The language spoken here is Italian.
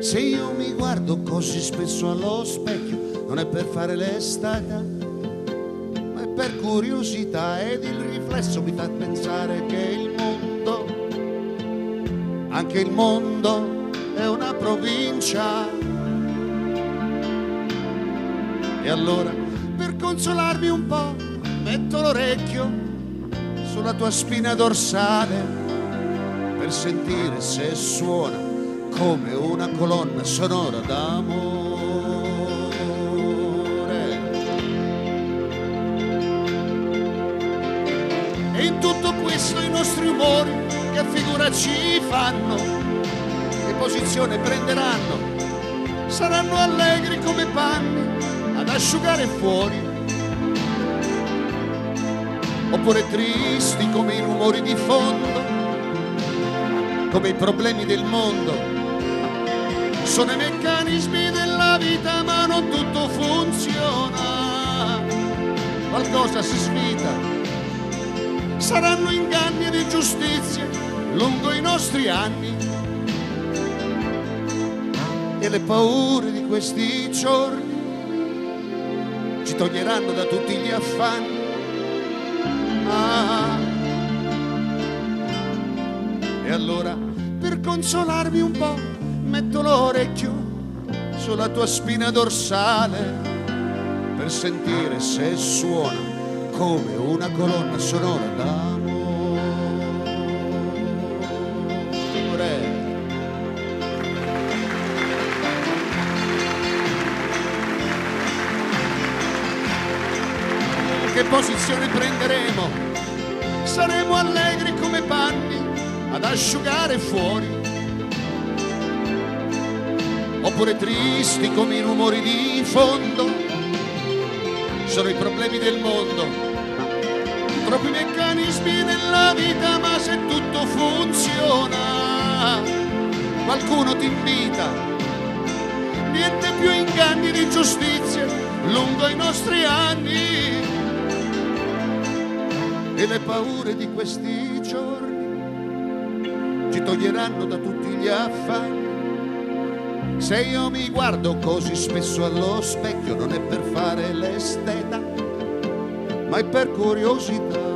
Se io mi guardo così spesso allo specchio, non è per fare l'estata, ma è per curiosità, ed il riflesso mi fa pensare che il mondo, anche il mondo, è una provincia. E allora, per consolarmi un po', metto l'orecchio sulla tua spina dorsale per sentire se suona come una colonna sonora d'amore. E in tutto questo i nostri umori che figura ci fanno, che posizione prenderanno? Saranno allegri come panni ad asciugare fuori, oppure tristi come i rumori di fondo, come i problemi del mondo. Sono i meccanismi della vita, ma non tutto funziona, qualcosa si svita. Saranno inganni ed ingiustizie lungo i nostri anni, e le paure di questi giorni ci toglieranno da tutti gli affanni. E allora, per consolarmi un po', metto l'orecchio sulla tua spina dorsale per sentire se suona come una colonna sonora d'amore. Che posizione prenderemo? Saremo allegri come panni ad asciugare fuori, oppure tristi come i rumori di fondo. Sono i problemi del mondo, troppi meccanismi nella vita, ma se tutto funziona, qualcuno ti invita, niente più inganni di giustizia lungo i nostri anni. E le paure di questi giorni ci toglieranno da tutti gli affanni. Se io mi guardo così spesso allo specchio, non è per fare l'esteta, ma è per curiosità.